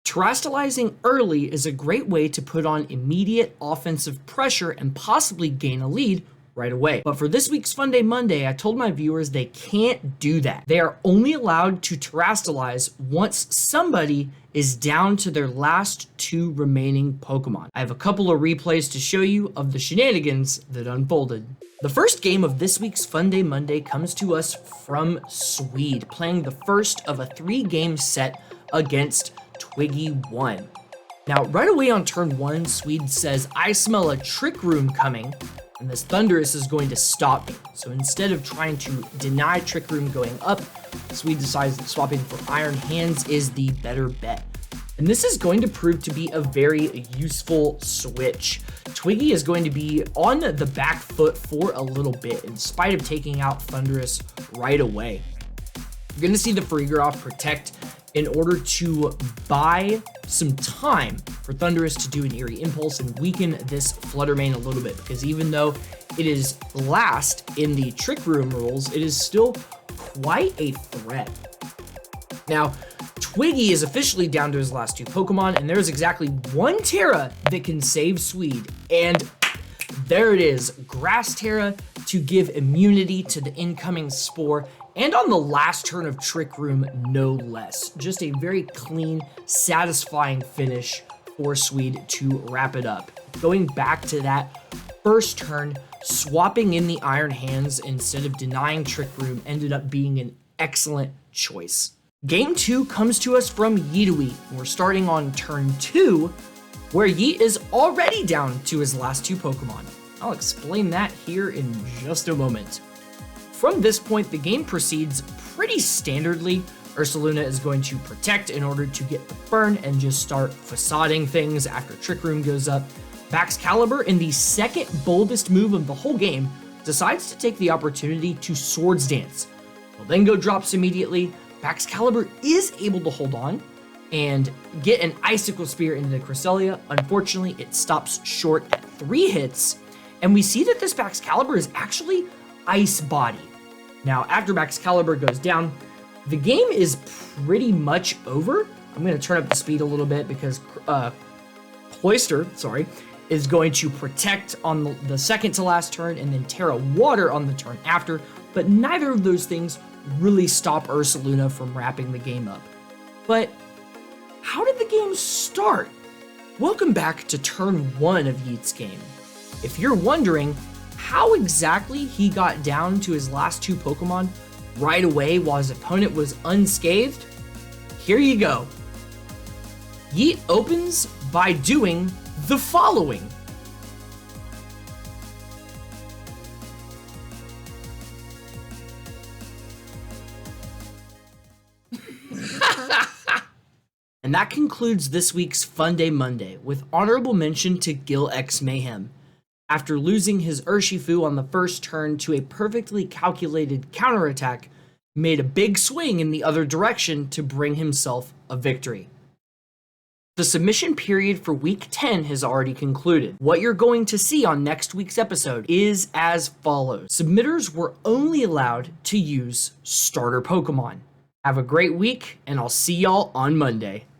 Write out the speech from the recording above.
Terastallizing early is a great way to put on immediate offensive pressure and possibly gain a lead right away. But for this week's Funday Monday, I told my viewers they can't do that. They are only allowed to terastallize once somebody is down to their last 2 remaining Pokemon. I have a couple of replays to show you of the shenanigans that unfolded. The first game of this week's Funday Monday comes to us from Swede, playing the first of a 3-game set against Twiggy 1. Now, right away on turn 1, Swede says, "I smell a Trick Room coming, and this Thundurus is going to stop me." So instead of trying to deny Trick Room going up, Swede decides that swapping for Iron Hands is the better bet. And this is going to prove to be a very useful switch. Twiggy is going to be on the back foot for a little bit, in spite of taking out Thundurus right away. You're going to see the Farigiraf protect in order to buy some time for Thundurus to do an Eerie Impulse and weaken this Fluttermane a little bit, because even though it is last in the Trick Room rules, it is still quite a threat. Now, Twiggy is officially down to his last 2 Pokemon, and there's exactly 1 Tera that can save Swede. And there it is, Grass Tera to give immunity to the incoming Spore, and on the last turn of Trick Room, no less. Just a very clean, satisfying finish for Swede to wrap it up. Going back to that first turn, swapping in the Iron Hands instead of denying Trick Room ended up being an excellent choice. Game 2 comes to us from Yeetawee. We're starting on turn 2, where Yeet is already down to his last 2 Pokemon. I'll explain that here in just a moment. From this point, the game proceeds pretty standardly. Ursaluna is going to protect in order to get the burn and just start facading things after Trick Room goes up. Baxcalibur, in the second boldest move of the whole game, decides to take the opportunity to Swords Dance. Will then go drops immediately. Baxcalibur is able to hold on and get an Icicle Spear into the Cresselia. Unfortunately, it stops short at 3 hits, and we see that this Baxcalibur is actually Ice Body. Now, after Baxcalibur goes down, the game is pretty much over. I'm going to turn up the speed a little bit because Cloyster, is going to protect on the second to last turn, and then Tera Water on the turn after, but neither of those things really stop Ursaluna from wrapping the game up. But how did the game start? Welcome back to turn 1 of Yeet's game. If you're wondering how exactly he got down to his last 2 Pokemon right away while his opponent was unscathed, here you go. Yeet opens by doing the following. And that concludes this week's Funday Monday, with honorable mention to Gil X Mayhem. After losing his Urshifu on the first turn to a perfectly calculated counterattack, made a big swing in the other direction to bring himself a victory. The submission period for week 10 has already concluded. What you're going to see on next week's episode is as follows. Submitters were only allowed to use starter Pokemon. Have a great week, and I'll see y'all on Monday.